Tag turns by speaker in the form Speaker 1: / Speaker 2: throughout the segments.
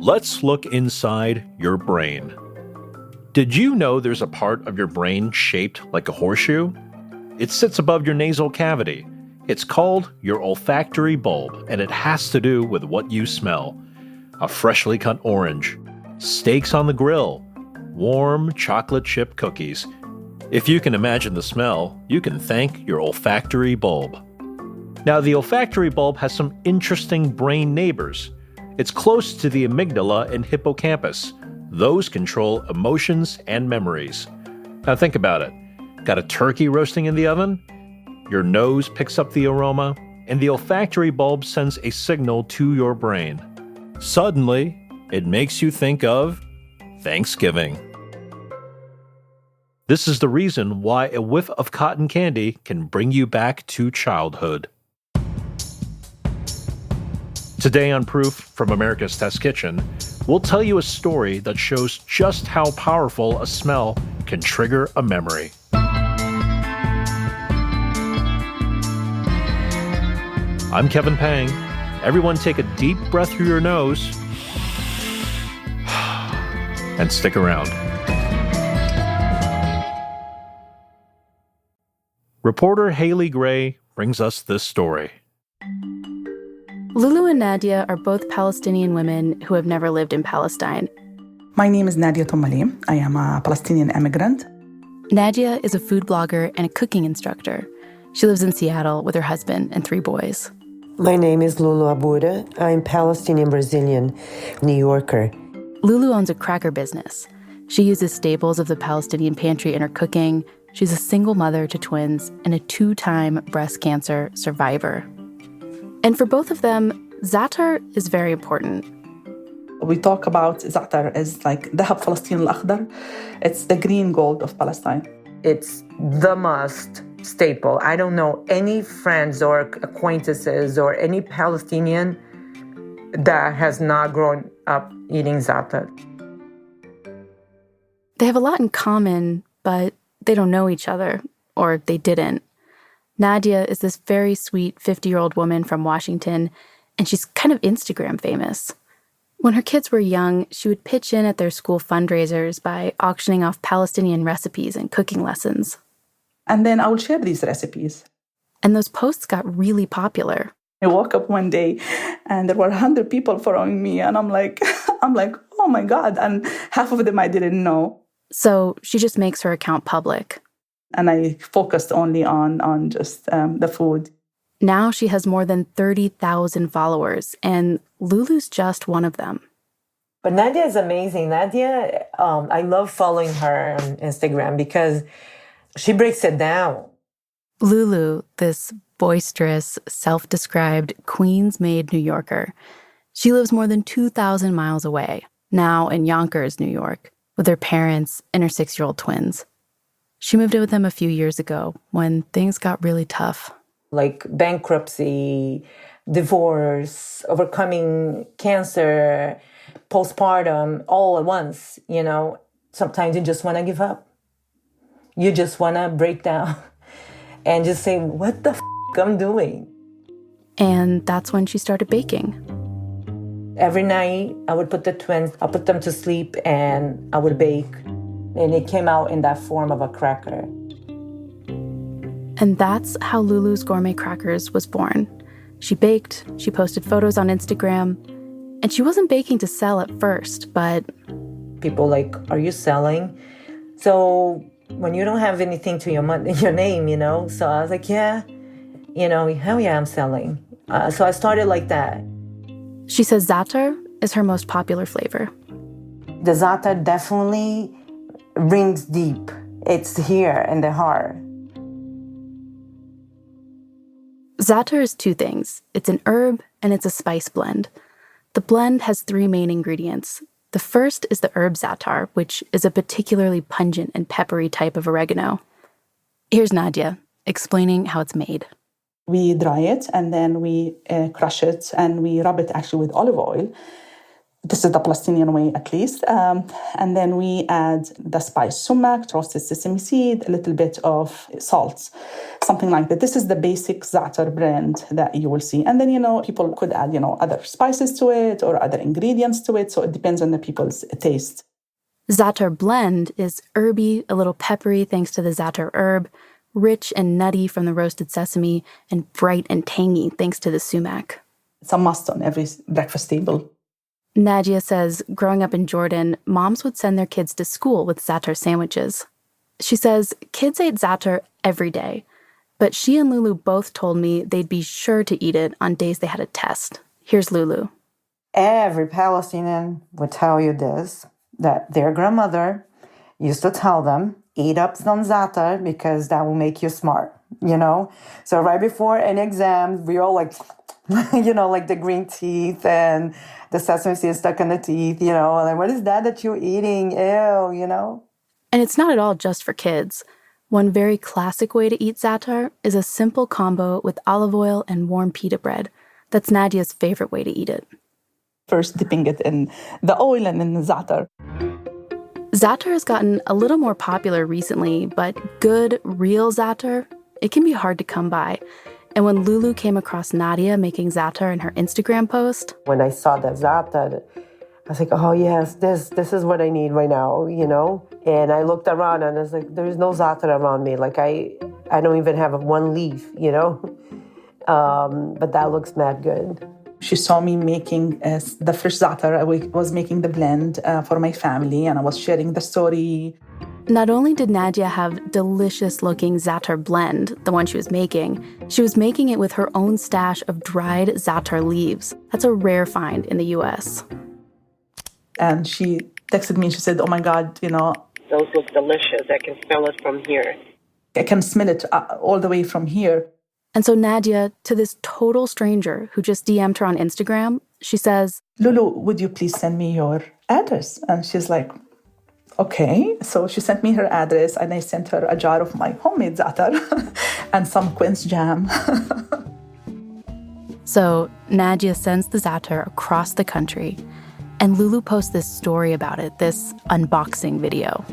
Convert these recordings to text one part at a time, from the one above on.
Speaker 1: Let's look inside your brain. Did you know there's a part of your brain shaped like a horseshoe? It sits above your nasal cavity. It's called your olfactory bulb, and it has to do with what you smell. A freshly cut orange, steaks on the grill, warm chocolate chip cookies. If you can imagine the smell, you can thank your olfactory bulb. Now, the olfactory bulb has some interesting brain neighbors. It's close to the amygdala and hippocampus. Those control emotions and memories. Now think about it. Got a turkey roasting in the oven? Your nose picks up the aroma, and the olfactory bulb sends a signal to your brain. Suddenly, it makes you think of Thanksgiving. This is the reason why a whiff of cotton candy can bring you back to childhood. Today on Proof from America's Test Kitchen, we'll tell you a story that shows just how powerful a smell can trigger a memory. I'm Kevin Pang. Everyone take a deep breath through your nose and stick around. Reporter Haley Gray brings us this story.
Speaker 2: Lulu and Nadia are both Palestinian women who have never lived in Palestine.
Speaker 3: My name is Nadia Tomali. I am a Palestinian immigrant.
Speaker 2: Nadia is a food blogger and a cooking instructor. She lives in Seattle with her husband and 3 boys.
Speaker 4: My name is Lulu Abuda. I'm Palestinian-Brazilian New Yorker.
Speaker 2: Lulu owns a cracker business. She uses staples of the Palestinian pantry in her cooking. She's a single mother to twins and a 2-time breast cancer survivor. And for both of them, za'atar is very important.
Speaker 3: We talk about za'atar as like Dahab Falastin al-Akhdar. It's the green gold of Palestine.
Speaker 5: It's the must staple. I don't know any friends or acquaintances or any Palestinian that has not grown up eating za'atar.
Speaker 2: They have a lot in common, but they don't know each other, or they didn't. Nadia is this very sweet 50-year-old woman from Washington, and she's kind of Instagram famous. When her kids were young, she would pitch in at their school fundraisers by auctioning off Palestinian recipes and cooking lessons.
Speaker 3: And then I would share these recipes.
Speaker 2: And those posts got really popular.
Speaker 3: I woke up one day and there were 100 people following me, and I'm like, oh my God. And half of them I didn't know.
Speaker 2: So she just makes her account public.
Speaker 3: And I focused only on just the food.
Speaker 2: Now she has more than 30,000 followers, and Lulu's just one of them.
Speaker 5: But Nadia is amazing. Nadia, I love following her on Instagram because she breaks it down.
Speaker 2: Lulu, this boisterous, self-described Queens-made New Yorker, she lives more than 2,000 miles away, now in Yonkers, New York, with her parents and her 6-year-old twins. She moved in with them a few years ago when things got really tough.
Speaker 5: Like bankruptcy, divorce, overcoming cancer, postpartum, all at once, you know. Sometimes you just want to give up. You just want to break down and just say, what the I'm doing?
Speaker 2: And that's when she started baking.
Speaker 5: Every night, I would put the twins, I'll put them to sleep, and I would bake. And it came out in that form of a cracker.
Speaker 2: And that's how Lulu's Gourmet Crackers was born. She baked, she posted photos on Instagram, and she wasn't baking to sell at first, but...
Speaker 5: People like, are you selling? So when you don't have anything to your name, you know? So I was like, yeah, you know, hell yeah, I'm selling. So I started like that.
Speaker 2: She says za'atar is her most popular flavor.
Speaker 5: The za'atar definitely rings deep. It's here in the heart.
Speaker 2: Za'atar is 2 things. It's an herb and it's a spice blend. The blend has 3 main ingredients. The first is the herb za'atar, which is a particularly pungent and peppery type of oregano. Here's Nadia explaining how it's made.
Speaker 3: We dry it and then we crush it and we rub it actually with olive oil This is the Palestinian way, at least. And then we add the spice sumac, roasted sesame seed, a little bit of salt, something like that. This is the basic za'atar blend that you will see. And then, people could add, other spices to it or other ingredients to it. So it depends on the people's taste.
Speaker 2: Za'atar blend is herby, a little peppery thanks to the za'atar herb, rich and nutty from the roasted sesame, and bright and tangy thanks to the sumac.
Speaker 3: It's a must on every breakfast table.
Speaker 2: Nadia says growing up in Jordan, moms would send their kids to school with za'atar sandwiches. She says kids ate za'atar every day, but she and Lulu both told me they'd be sure to eat it on days they had a test. Here's Lulu.
Speaker 6: Every Palestinian would tell you this, that their grandmother used to tell them, eat up some za'atar because that will make you smart, So right before an exam, we all like the green teeth and the sesame seed stuck in the teeth, and what is that you're eating? Ew,
Speaker 2: And it's not at all just for kids. One very classic way to eat za'atar is a simple combo with olive oil and warm pita bread. That's Nadia's favorite way to eat it.
Speaker 3: First dipping it in the oil and then the za'atar.
Speaker 2: Za'atar has gotten a little more popular recently, but good, real za'atar, it can be hard to come by. And when Lulu came across Nadia making za'atar in her Instagram post...
Speaker 4: When I saw that za'atar, I was like, oh yes, this is what I need right now, And I looked around and I was like, there's no za'atar around me. Like I don't even have one leaf, But that looks mad good.
Speaker 3: She saw me making the fresh za'atar. I was making the blend for my family, and I was sharing the story.
Speaker 2: Not only did Nadia have delicious-looking za'atar blend, the one she was making it with her own stash of dried za'atar leaves. That's a rare find in the U.S.
Speaker 3: And she texted me and she said, oh my God,
Speaker 7: those look delicious. I can smell it from here.
Speaker 3: I can smell it all the way from here.
Speaker 2: And so Nadia, to this total stranger who just DM'd her on Instagram, she says,
Speaker 3: Lulu, would you please send me your address? And she's like, okay. So she sent me her address and I sent her a jar of my homemade za'atar and some quince jam.
Speaker 2: So Nadia sends the za'atar across the country. And Lulu posts this story about it, this unboxing video.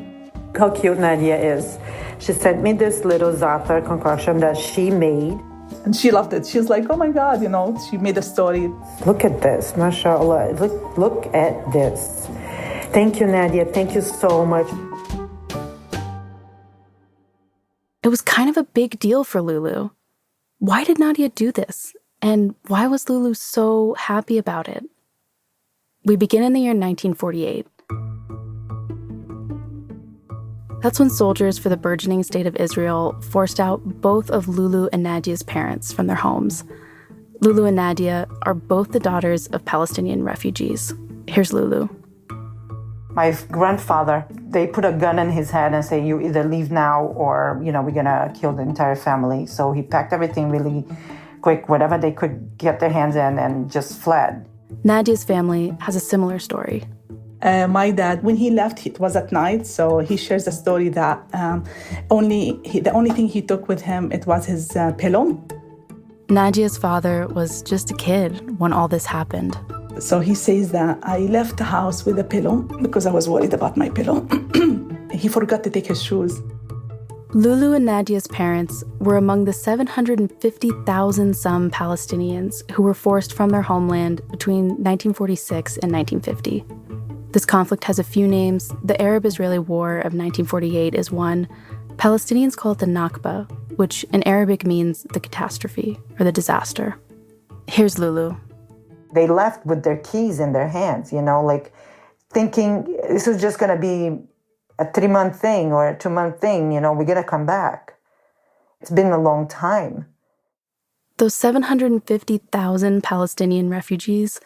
Speaker 6: How cute Nadia is. She sent me this little za'atar concoction that she made.
Speaker 3: And she loved it. She's like, oh my God, she made a story.
Speaker 6: Look at this, mashallah. Look at this. Thank you, Nadia. Thank you so much.
Speaker 2: It was kind of a big deal for Lulu. Why did Nadia do this? And why was Lulu so happy about it? We begin in the year 1948. That's when soldiers for the burgeoning state of Israel forced out both of Lulu and Nadia's parents from their homes. Lulu and Nadia are both the daughters of Palestinian refugees. Here's Lulu.
Speaker 6: My grandfather, they put a gun in his head and say, you either leave now or, we're going to kill the entire family. So he packed everything really quick, whatever they could get their hands in, and just fled.
Speaker 2: Nadia's family has a similar story.
Speaker 3: My dad, when he left, it was at night, so he shares the story that the only thing he took with him, it was his pillow.
Speaker 2: Nadia's father was just a kid when all this happened.
Speaker 3: So he says that I left the house with a pillow because I was worried about my pillow. He forgot to take his shoes.
Speaker 2: Lulu and Nadia's parents were among the 750,000-some Palestinians who were forced from their homeland between 1946 and 1950. This conflict has a few names. The Arab-Israeli War of 1948 is one. Palestinians call it the Nakba, which in Arabic means the catastrophe or the disaster. Here's Lulu.
Speaker 6: They left with their keys in their hands, thinking this was just going to be a 3-month thing or a 2-month thing, we're going to come back. It's been a long time.
Speaker 2: Those 750,000 Palestinian refugees,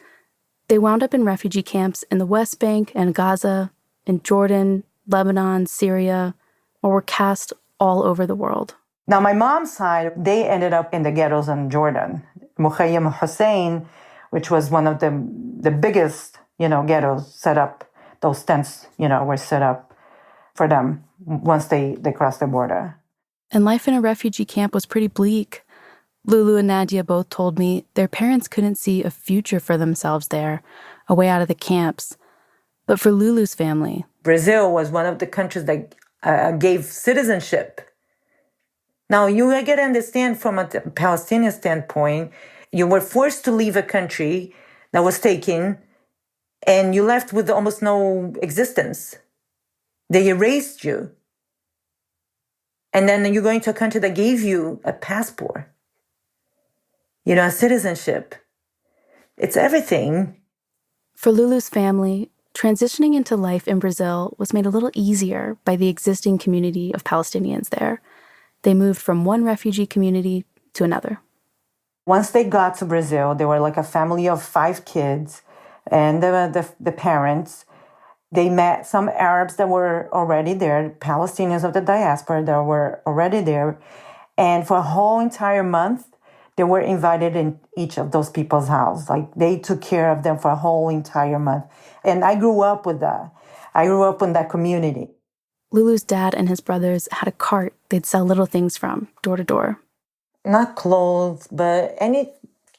Speaker 2: they wound up in refugee camps in the West Bank and Gaza, in Jordan, Lebanon, Syria, or were cast all over the world.
Speaker 6: Now, my mom's side, they ended up in the ghettos in Jordan. Mukhayyam Hussein, which was one of the biggest, ghettos set up, those tents, were set up for them once they crossed the border.
Speaker 2: And life in a refugee camp was pretty bleak. Lulu and Nadia both told me their parents couldn't see a future for themselves there, away out of the camps. But for Lulu's family,
Speaker 5: Brazil was one of the countries that gave citizenship. Now, you got to understand from a Palestinian standpoint, you were forced to leave a country that was taken, and you left with almost no existence. They erased you. And then you go into a country that gave you a passport, a citizenship. It's everything.
Speaker 2: For Lulu's family, transitioning into life in Brazil was made a little easier by the existing community of Palestinians there. They moved from one refugee community to another.
Speaker 6: Once they got to Brazil, they were like a family of 5 kids, and the parents. They met some Arabs that were already there, Palestinians of the diaspora that were already there. And for a whole entire month, they were invited in each of those people's house. Like, they took care of them for a whole entire month. And I grew up with that. I grew up in that community.
Speaker 2: Lulu's dad and his brothers had a cart they'd sell little things from, door to door.
Speaker 5: Not clothes, but any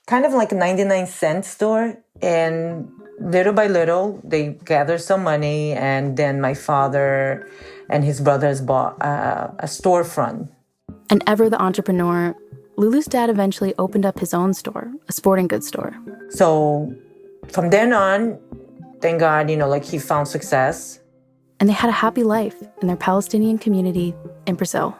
Speaker 5: kind of like a 99-cent store. And little by little, they gathered some money, and then my father and his brothers bought a storefront.
Speaker 2: And ever the entrepreneur, Lulu's dad eventually opened up his own store, a sporting goods store.
Speaker 5: So from then on, thank God, he found success.
Speaker 2: And they had a happy life in their Palestinian community in Brazil.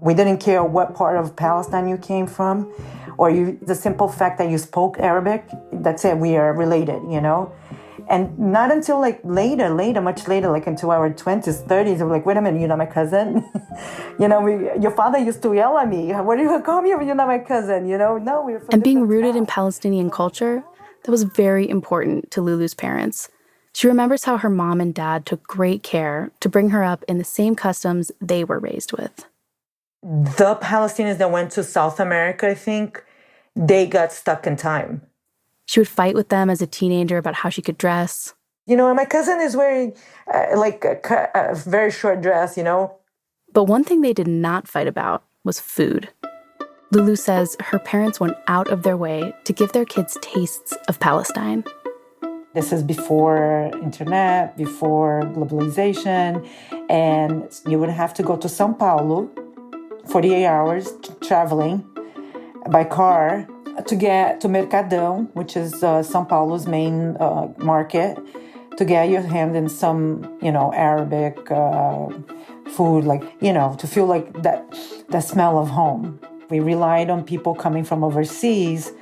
Speaker 6: We didn't care what part of Palestine you came from, or the simple fact that you spoke Arabic. That's it, we are related, And not until later, much later, like into our 20s, 30s, we're like, wait a minute, you're not my cousin? Your father used to yell at me, what do you call me if you're not my cousin? No, we're from.
Speaker 2: And being rooted in Palestinian culture, that was very important to Lulu's parents. She remembers how her mom and dad took great care to bring her up in the same customs they were raised with.
Speaker 5: The Palestinians that went to South America, I think, they got stuck in time.
Speaker 2: She would fight with them as a teenager about how she could dress.
Speaker 5: My cousin is wearing a very short dress,
Speaker 2: But one thing they did not fight about was food. Lulu says her parents went out of their way to give their kids tastes of Palestine.
Speaker 6: This is before internet, before globalization, and you would have to go to São Paulo, 48 hours traveling by car to get to Mercadão, which is São Paulo's main market, to get your hand in some, Arabic food, to feel like that smell of home. We relied on people coming from overseas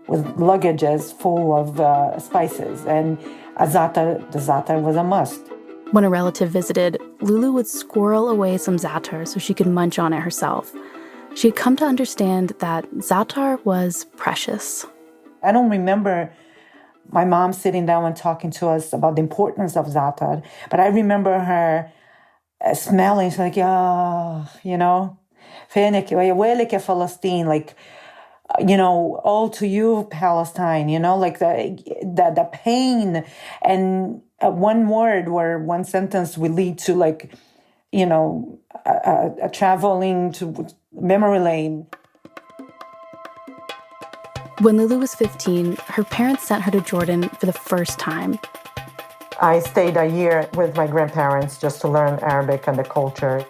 Speaker 6: with luggages full of spices, and the za'atar was a must.
Speaker 2: When a relative visited, Lulu would squirrel away some za'atar so she could munch on it herself. She had come to understand that za'atar was precious.
Speaker 6: I don't remember my mom sitting down and talking to us about the importance of za'atar, but I remember her smelling. She's like, like, all to you, Palestine, like the pain. And one word or one sentence would lead to a traveling to memory lane.
Speaker 2: When Lulu was 15, her parents sent her to Jordan for the first time.
Speaker 4: I stayed a year with my grandparents just to learn Arabic and the culture.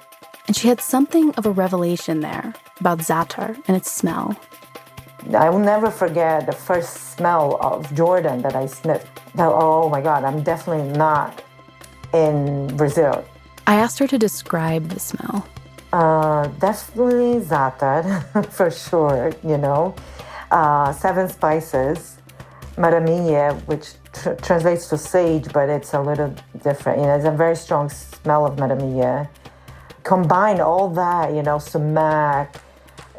Speaker 2: And she had something of a revelation there about za'atar and its smell.
Speaker 4: I will never forget the first smell of Jordan that I sniffed. Oh my God, I'm definitely not in Brazil.
Speaker 2: I asked her to describe the smell.
Speaker 4: Definitely za'atar, for sure, 7 spices, maramilla, which translates to sage, but it's a little different. It's a very strong smell of maramilla. Combine all that, sumac,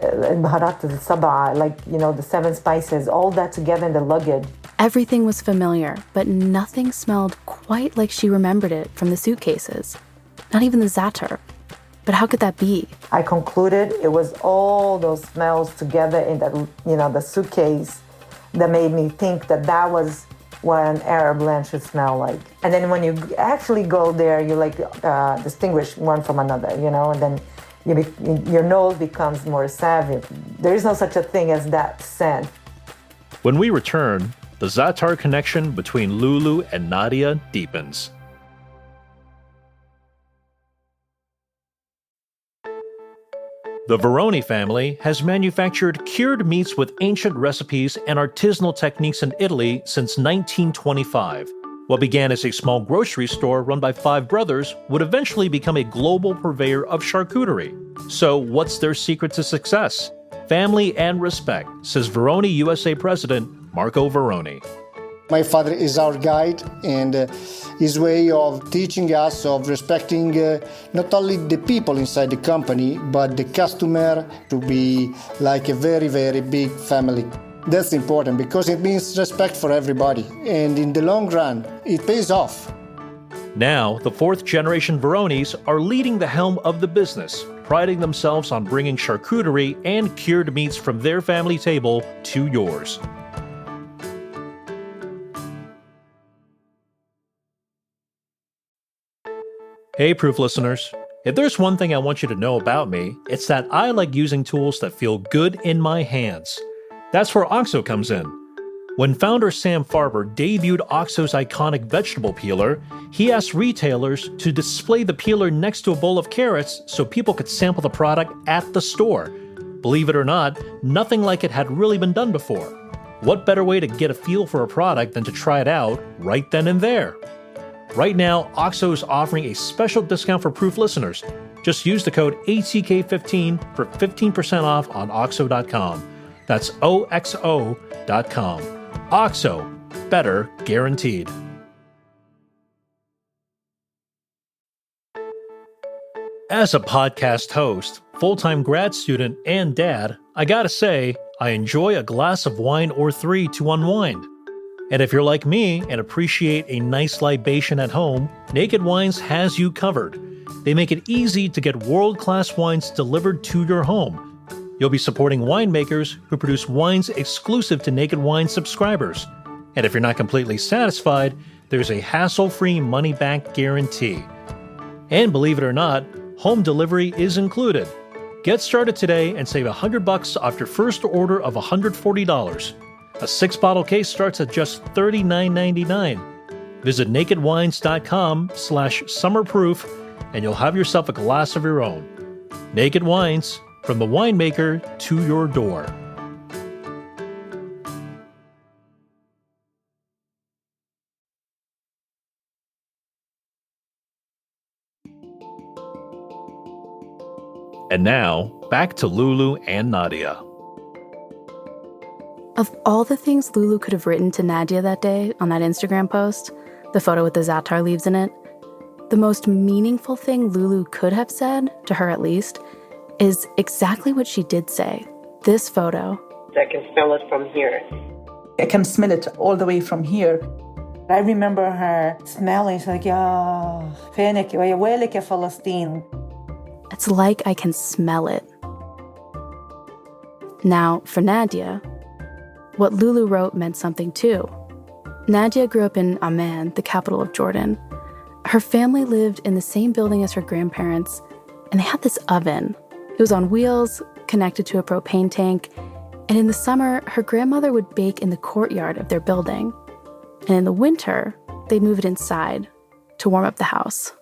Speaker 4: baharat al-sab'a, the 7 spices, all that together in the luggage.
Speaker 2: Everything was familiar, but nothing smelled quite like she remembered it from the suitcases. Not even the za'atar. But how could that be?
Speaker 4: I concluded it was all those smells together in that, the suitcase that made me think that was what an Arab land should smell like. And then when you actually go there, you distinguish one from another, and then your nose becomes more savvy. There is no such a thing as that scent.
Speaker 1: When we return, the za'atar connection between Lulu and Nadia deepens. The Veroni family has manufactured cured meats with ancient recipes and artisanal techniques in Italy since 1925. What began as a small grocery store run by 5 brothers would eventually become a global purveyor of charcuterie. So, what's their secret to success? Family and respect, says Veroni USA President Marco Veroni.
Speaker 8: My father is our guide, and his way of teaching us of respecting not only the people inside the company, but the customer, to be like a very, very big family. That's important because it means respect for everybody, and in the long run, it pays off.
Speaker 1: Now, the 4th generation Veronis are leading the helm of the business, priding themselves on bringing charcuterie and cured meats from their family table to yours. Hey, Proof listeners. If there's one thing I want you to know about me, it's that I like using tools that feel good in my hands. That's where OXO comes in. When founder Sam Farber debuted OXO's iconic vegetable peeler, he asked retailers to display the peeler next to a bowl of carrots so people could sample the product at the store. Believe it or not, nothing like it had really been done before. What better way to get a feel for a product than to try it out right then and there? Right now, OXO is offering a special discount for Proof listeners. Just use the code ATK15 for 15% off on OXO.com. That's OXO.com. OXO, better guaranteed. As a podcast host, full-time grad student, and dad, I gotta say, I enjoy a glass of wine or 3 to unwind. And if you're like me and appreciate a nice libation at home, Naked Wines has you covered. They make it easy to get world-class wines delivered to your home. You'll be supporting winemakers who produce wines exclusive to Naked Wines subscribers. And if you're not completely satisfied, there's a hassle-free money-back guarantee. And believe it or not, home delivery is included. Get started today and save $100 off your first order of $140. A 6-bottle case starts at just $39.99. Visit nakedwines.com/summerproof and you'll have yourself a glass of your own. Naked Wines, from the winemaker to your door. And now, back to Lulu and Nadia.
Speaker 2: Of all the things Lulu could have written to Nadia that day on that Instagram post, the photo with the za'atar leaves in it, the most meaningful thing Lulu could have said, to her at least, is exactly what she did say. This photo.
Speaker 7: I can smell it from here.
Speaker 3: I can smell it all the way from here.
Speaker 6: I remember her smelling. She's like, "Ya, فينك ويلك يا فلسطين."
Speaker 2: It's like I can smell it. Now, for Nadia, what Lulu wrote meant something too. Nadia grew up in Amman, the capital of Jordan. Her family lived in the same building as her grandparents, and they had this oven. It was on wheels, connected to a propane tank, and in the summer, her grandmother would bake in the courtyard of their building. And in the winter, they'd move it inside to warm up the house.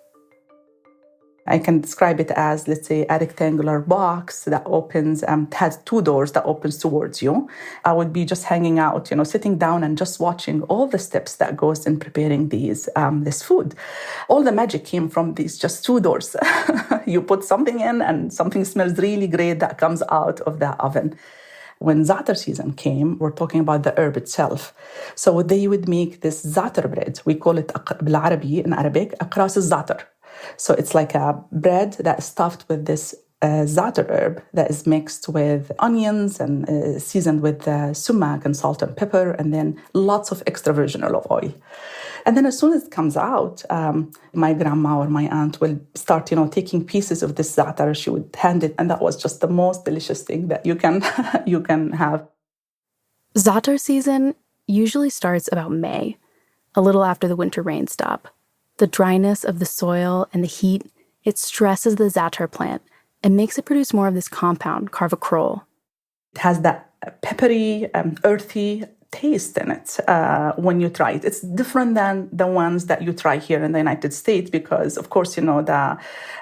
Speaker 3: I can describe it as, let's say, a rectangular box that opens, has 2 doors that opens towards you. I would be just hanging out, sitting down and just watching all the steps that goes in preparing this food. All the magic came from these just 2 doors. You put something in and something smells really great that comes out of the oven. When za'atar season came, we're talking about the herb itself. So they would make this za'atar bread. We call it بالعربي, in Arabic, أقراص الزعتر. So it's like a bread that is stuffed with this za'atar herb that is mixed with onions and seasoned with sumac and salt and pepper, and then lots of extra virgin olive oil. And then as soon as it comes out, my grandma or my aunt will start, taking pieces of this za'atar. She would hand it, and that was just the most delicious thing that you can you can have.
Speaker 2: Za'atar season usually starts about May, a little after the winter rains stop. The dryness of the soil and the heat, it stresses the za'atar plant and makes it produce more of this compound, carvacrol.
Speaker 3: It has that peppery, earthy taste in it when you try it. It's different than the ones that you try here in the United States because, of course, the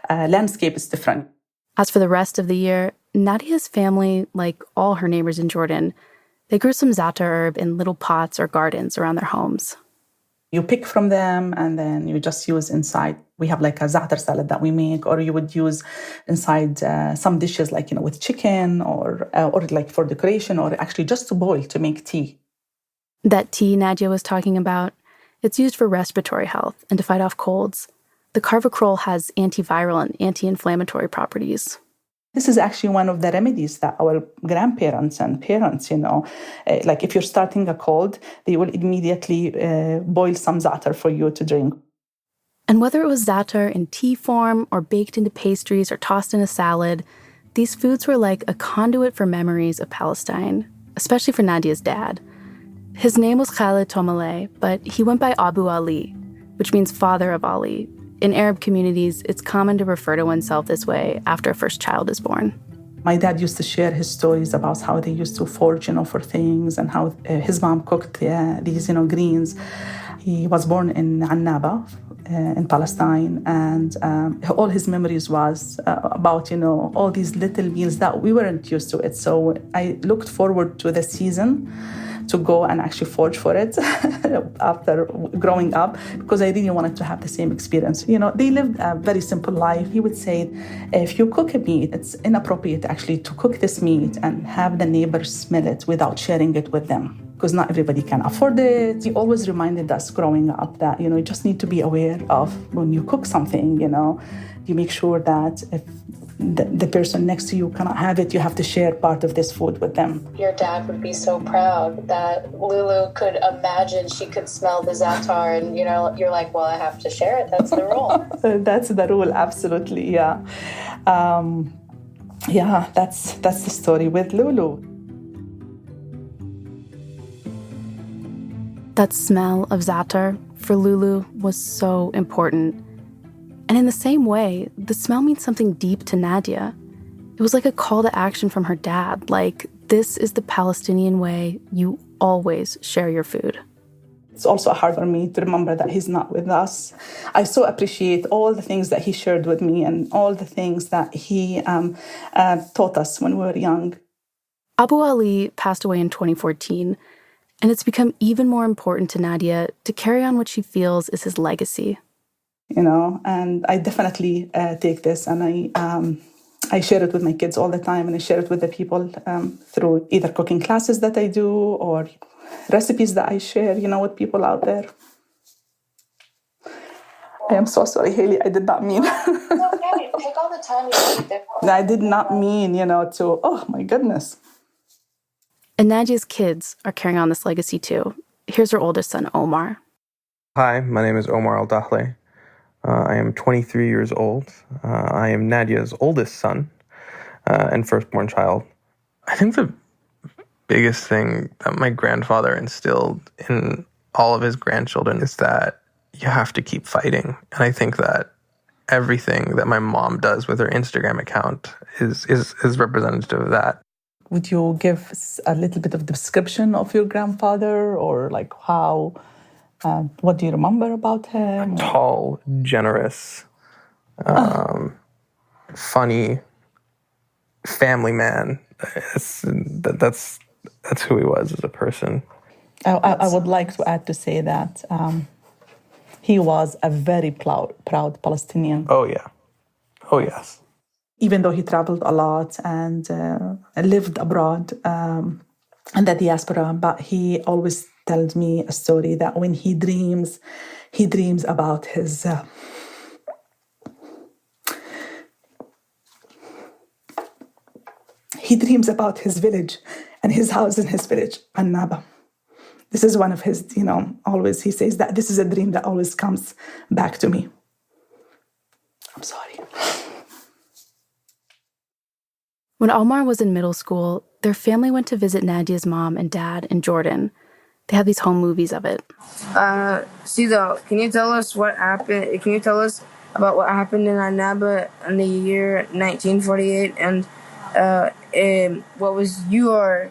Speaker 3: landscape is different.
Speaker 2: As for the rest of the year, Nadia's family, like all her neighbors in Jordan, they grew some za'atar herb in little pots or gardens around their homes.
Speaker 3: You pick from them and then you just use inside. We have like a za'atar salad that we make, or you would use inside some dishes like, with chicken or like for decoration, or actually just to boil to make tea.
Speaker 2: That tea Nadia was talking about, it's used for respiratory health and to fight off colds. The carvacrol has antiviral and anti-inflammatory properties.
Speaker 3: This is actually one of the remedies that our grandparents and parents, like if you're starting a cold, they will immediately boil some za'atar for you to drink.
Speaker 2: And whether it was za'atar in tea form or baked into pastries or tossed in a salad, these foods were like a conduit for memories of Palestine, especially for Nadia's dad. His name was Khaled Tomaleh, but he went by Abu Ali, which means father of Ali. In Arab communities, it's common to refer to oneself this way after a first child is born.
Speaker 3: My dad used to share his stories about how they used to forage, for things, and how his mom cooked these, greens. He was born in Annaba, in Palestine, and all his memories was about, all these little meals that we weren't used to it. So I looked forward to the season to go and actually forage for it after growing up, because I really wanted to have the same experience. They lived a very simple life. He would say, if you cook a meat, it's inappropriate actually to cook this meat and have the neighbors smell it without sharing it with them, because not everybody can afford it. He always reminded us growing up that, you just need to be aware of when you cook something, you make sure that if the person next to you cannot have it, you have to share part of this food with them.
Speaker 9: Your dad would be so proud that Lulu could imagine she could smell the za'atar, and you're like, well, I have to share it. That's the rule.
Speaker 3: That's the rule, absolutely, yeah. That's the story with Lulu.
Speaker 2: That smell of za'atar for Lulu was so important. And in the same way, the smell means something deep to Nadia. It was like a call to action from her dad, like, this is the Palestinian way, you always share your food.
Speaker 3: It's also hard for me to remember that he's not with us. I so appreciate all the things that he shared with me and all the things that he taught us when we were young.
Speaker 2: Abu Ali passed away in 2014, and it's become even more important to Nadia to carry on what she feels is his legacy.
Speaker 3: And I definitely take this and I share it with my kids all the time, and I share it with the people through either cooking classes that I do or recipes that I share, with people out there. I am so sorry, Haley. I did not mean.
Speaker 9: Okay, take all the time you need.
Speaker 3: I did not mean, to, oh my goodness.
Speaker 2: And Nadia's kids are carrying on this legacy too. Here's her oldest son, Omar.
Speaker 10: Hi, my name is Omar Al-Dahle. I am 23 years old. I am Nadia's oldest son and firstborn child. I think the biggest thing that my grandfather instilled in all of his grandchildren is that you have to keep fighting. And I think that everything that my mom does with her Instagram account is representative of that.
Speaker 3: Would you give a little bit of description of your grandfather, or like how... what do you remember about him?
Speaker 10: Tall, generous, funny, family man. That's who he was as a person.
Speaker 3: I would like to add to say that he was a very proud Palestinian.
Speaker 10: Oh, yeah. Oh, yes.
Speaker 3: Even though he traveled a lot and lived abroad in the diaspora, but he always tells me a story that when he dreams about his village and his house in his village, Annaba. This is one of his, always he says that this is a dream that always comes back to me. I'm sorry.
Speaker 2: When Omar was in middle school, their family went to visit Nadia's mom and dad in Jordan. They had these home movies of it.
Speaker 11: Sido, can you tell us what happened? Can you tell us about what happened in Annaba in the year 1948 and what was your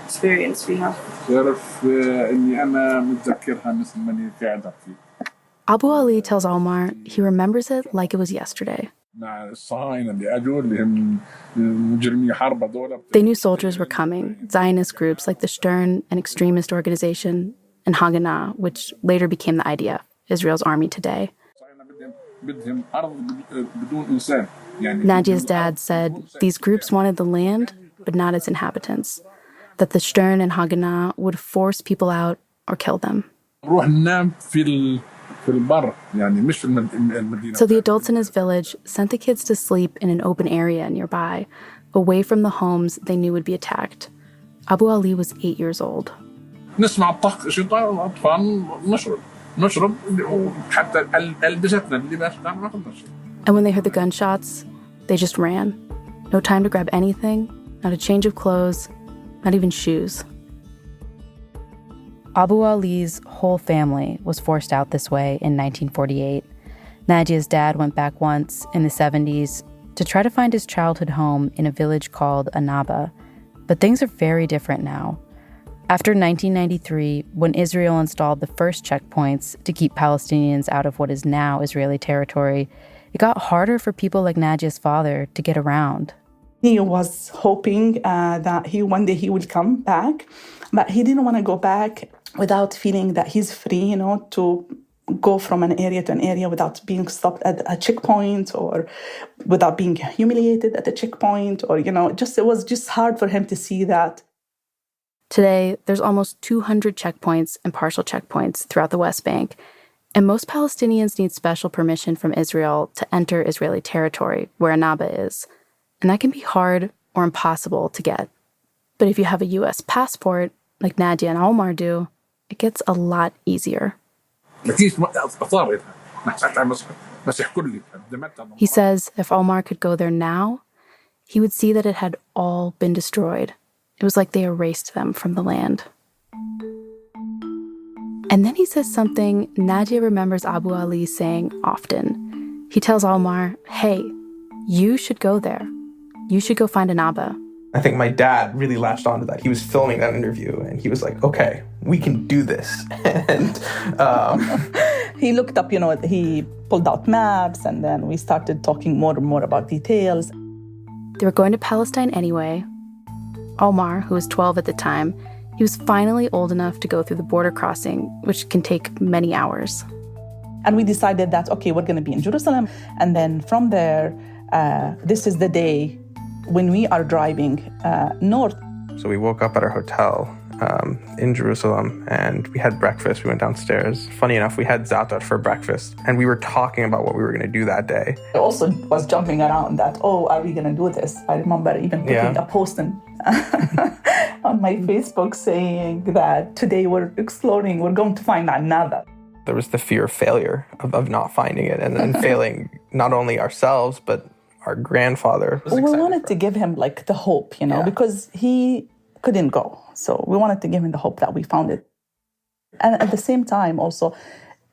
Speaker 11: experience فيها؟
Speaker 12: تعرف إني أنا متذكرها مثل ماني قاعد فيه.
Speaker 2: Abu Ali tells Omar he remembers it like it was yesterday.
Speaker 12: مع الصهاينة اللي أجوا اللي هم مجرمي حرب دولة.
Speaker 2: They knew soldiers were coming, Zionist groups like the Stern, an extremist organization, and Haganah, which later became the IDF, Israel's army today. Nadia's dad said these groups wanted the land, but not its inhabitants. That the Stern and Haganah would force people out or kill them. So the adults in his village sent the kids to sleep in an open area nearby, away from the homes they knew would be attacked. Abu Ali was 8 years old.
Speaker 12: نسمع طق شيطان الأطفال نشرب حتى ألبستنا اللباس ما خلص.
Speaker 2: And when they heard the gunshots, they just ran. No time to grab anything, not a change of clothes, not even shoes. Abu Ali's whole family was forced out this way in 1948. Nadia's dad went back once in the 70s to try to find his childhood home in a village called Anaba. But things are very different now. After 1993, when Israel installed the first checkpoints to keep Palestinians out of what is now Israeli territory, it got harder for people like Nadia's father to get around.
Speaker 3: He was hoping that one day he will come back, but he didn't want to go back without feeling that he's free, to go from an area to an area without being stopped at a checkpoint or without being humiliated at a checkpoint or, it was just hard for him to see that.
Speaker 2: Today, there's almost 200 checkpoints and partial checkpoints throughout the West Bank, and most Palestinians need special permission from Israel to enter Israeli territory, where Anaba is. And that can be hard or impossible to get. But if you have a U.S. passport, like Nadia and Omar do, it gets a lot easier. He says if Omar could go there now, he would see that it had all been destroyed. It was like they erased them from the land. And then he says something Nadia remembers Abu Ali saying often. He tells Omar, hey, you should go there. You should go find Anaba.
Speaker 10: I think my dad really latched onto that. He was filming that interview, and he was like, okay, we can do this. And
Speaker 3: he looked up, he pulled out maps, and then we started talking more and more about details.
Speaker 2: They were going to Palestine anyway. Omar, who was 12 at the time, he was finally old enough to go through the border crossing, which can take many hours.
Speaker 3: And we decided that, okay, we're going to be in Jerusalem. And then from there, this is the day when we are driving north.
Speaker 10: So we woke up at our hotel in Jerusalem, and we had breakfast. We went downstairs. Funny enough, we had za'atar for breakfast, and we were talking about what we were going to do that day.
Speaker 3: I also was jumping around that, are we going to do this? I remember even putting a post on my Facebook saying that today we're exploring, we're going to find Anaba.
Speaker 10: There was the fear of failure, of not finding it, and then failing not only ourselves, but our grandfather.
Speaker 3: We wanted to give him the hope, because he couldn't go. So we wanted to give him the hope that we found it. And at the same time, also,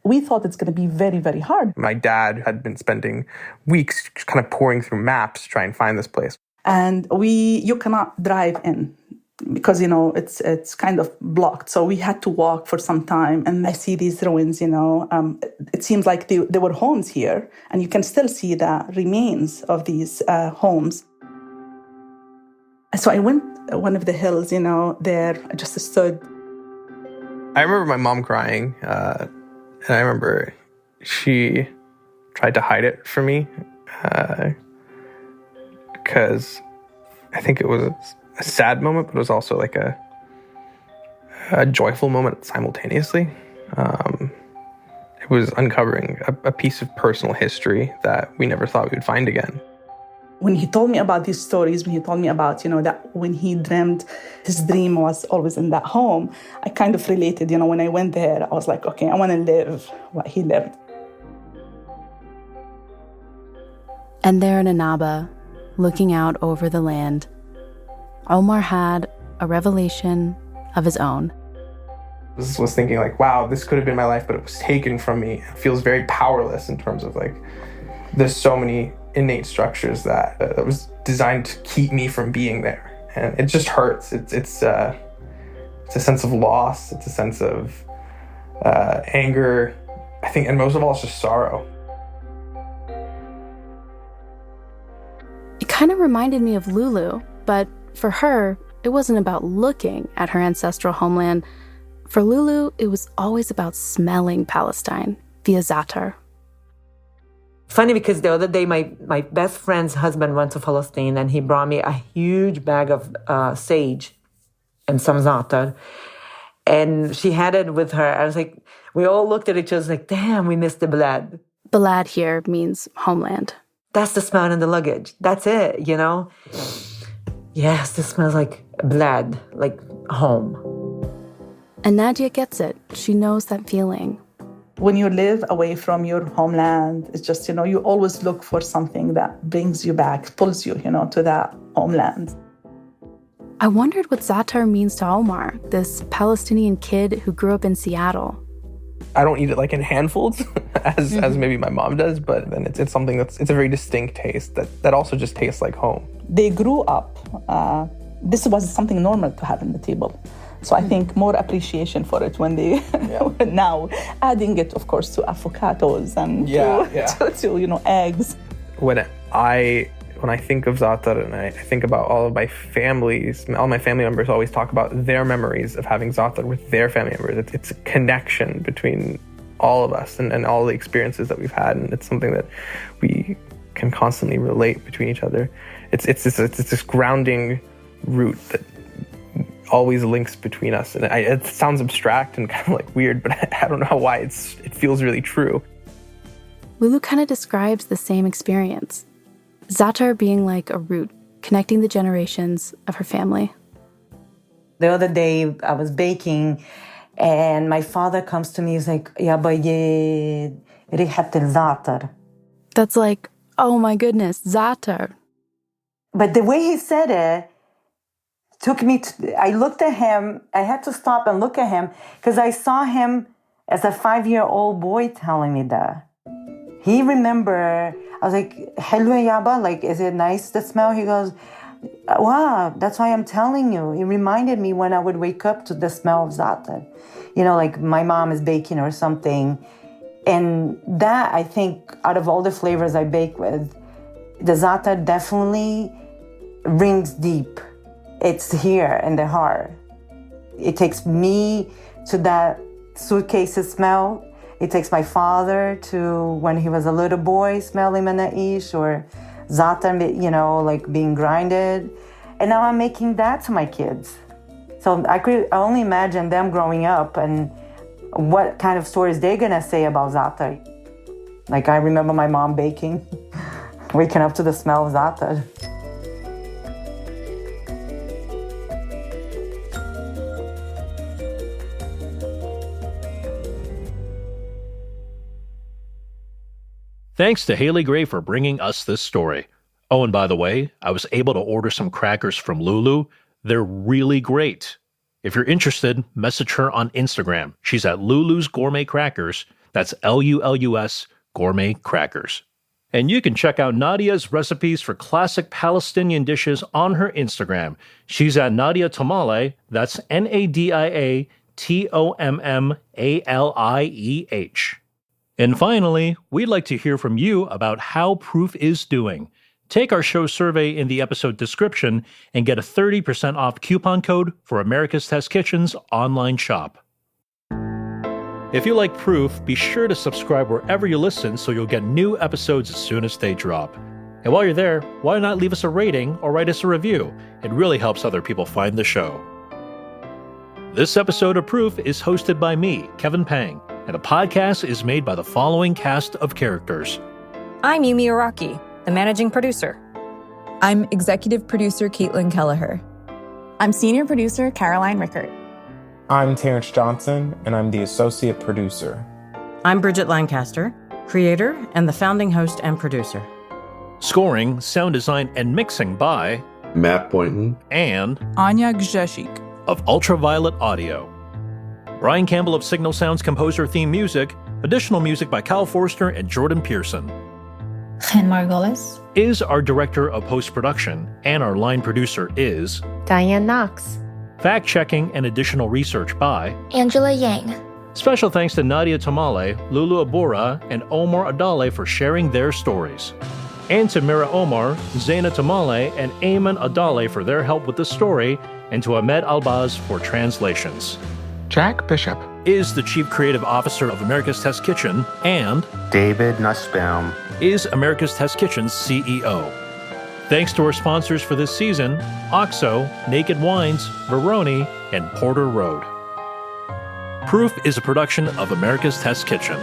Speaker 3: we thought it's going to be very, very hard.
Speaker 10: My dad had been spending weeks kind of pouring through maps to try and find this place.
Speaker 3: And you cannot drive in because, it's kind of blocked. So we had to walk for some time. And I see these ruins, it seems like there were homes here. And you can still see the remains of these homes. So I went one of the hills, there, I just stood.
Speaker 10: I remember my mom crying. And I remember she tried to hide it from me. Because I think it was a sad moment, but it was also like a joyful moment simultaneously. It was uncovering a piece of personal history that we never thought we would find again.
Speaker 3: When he told me about these stories, when he told me about, that when he dreamed, his dream was always in that home, I kind of related, when I went there, I was like, okay, I want to live what he lived.
Speaker 2: And there in Anaba, looking out over the land, Omar had a revelation of his own.
Speaker 10: I was thinking wow, this could have been my life, but it was taken from me. It feels very powerless in terms of there's so many innate structures that was designed to keep me from being there. And it just hurts. It's a sense of loss. It's a sense of anger, I think, and most of all, it's just sorrow.
Speaker 2: It kind of reminded me of Lulu, but for her, it wasn't about looking at her ancestral homeland. For Lulu, it was always about smelling Palestine via za'atar.
Speaker 5: Funny because the other day, my best friend's husband went to Palestine and he brought me a huge bag of sage and some za'atar. And she had it with her. I was like, we all looked at each other like, damn, we missed the balad.
Speaker 2: Balad here means homeland.
Speaker 5: That's the smell in the luggage. That's it, you know? Yes, this smells like balad, like home.
Speaker 2: And Nadia gets it. She knows that feeling.
Speaker 3: When you live away from your homeland, it's just, you always look for something that brings you back, pulls you, to that homeland.
Speaker 2: I wondered what za'atar means to Omar, this Palestinian kid who grew up in Seattle.
Speaker 10: I don't eat it like in handfuls, as maybe my mom does, but then it's something it's a very distinct taste that also just tastes like home.
Speaker 3: They grew up. This was something normal to have on the table. So I think more appreciation for it when they now adding it, of course, to avocados and to eggs.
Speaker 10: When I think of za'atar and I think about all my family members always talk about their memories of having za'atar with their family members. It's a connection between all of us and all the experiences that we've had, and it's something that we can constantly relate between each other. It's this grounding root that always links between us. And it sounds abstract and kind of like weird, but I don't know why it feels really true.
Speaker 2: Lulu kind of describes the same experience. Za'atar being like a root, connecting the generations of her family.
Speaker 5: The other day, I was baking, and my father comes to me, he's like, Ya baye, rihat al-za'atar.
Speaker 2: That's like, oh my goodness, za'atar.
Speaker 4: But the way he said it took me I looked at him, I had to stop and look at him, because I saw him as a 5-year-old boy telling me that. He remembered, I was like, hello yaba, like, is it nice, the smell? He goes, wow, that's why I'm telling you. It reminded me when I would wake up to the smell of za'atar. Like my mom is baking or something. And that, I think, out of all the flavors I bake with, the za'atar definitely rings deep. It's here in the heart. It takes me to that suitcases smell. It takes my father to when he was a little boy, smelling manaish or za'atar, like being grinded. And now I'm making that to my kids. So I only imagine them growing up and what kind of stories they're gonna say about za'atar. Like I remember my mom baking, waking up to the smell of za'atar.
Speaker 1: Thanks to Haley Gray for bringing us this story. Oh, and by the way, I was able to order some crackers from Lulu. They're really great. If you're interested, message her on Instagram. She's at Lulu's Gourmet Crackers. That's Lulus Gourmet Crackers. And you can check out Nadia's recipes for classic Palestinian dishes on her Instagram. She's at Nadia Tomalieh. That's NadiaTommalieh. And finally, we'd like to hear from you about how Proof is doing. Take our show survey in the episode description and get a 30% off coupon code for America's Test Kitchen's online shop. If you like Proof, be sure to subscribe wherever you listen so you'll get new episodes as soon as they drop. And while you're there, why not leave us a rating or write us a review? It really helps other people find the show. This episode of Proof is hosted by me, Kevin Pang, and the podcast is made by the following cast of characters.
Speaker 13: I'm Yumi Araki, the managing producer.
Speaker 14: I'm executive producer Caitlin Kelleher.
Speaker 15: I'm senior producer Caroline Rickert.
Speaker 16: I'm Terrence Johnson, and I'm the associate producer.
Speaker 17: I'm Bridget Lancaster, creator and the founding host and producer.
Speaker 1: Scoring, sound design, and mixing by
Speaker 18: Matt Boynton
Speaker 14: and Anya Gzeshik
Speaker 1: of Ultraviolet Audio. Brian Campbell of Signal Sound's composer theme music, additional music by Kyle Forster and Jordan Pearson.
Speaker 18: Chen Margolis
Speaker 1: is our director of post-production, and our line producer is
Speaker 19: Diane Knox.
Speaker 1: Fact-checking and additional research by
Speaker 20: Angela Yang.
Speaker 1: Special thanks to Nadia Tamale, Lulu Abura, and Omar Adale for sharing their stories. And to Mira Omar, Zaina Tamale, and Ayman Adale for their help with the story, and to Ahmed Albaz for translations.
Speaker 21: Jack Bishop
Speaker 1: is the Chief Creative Officer of America's Test Kitchen, and
Speaker 21: David Nussbaum
Speaker 1: is America's Test Kitchen's CEO. Thanks to our sponsors for this season, OXO, Naked Wines, Veroni, and Porter Road. Proof is a production of America's Test Kitchen.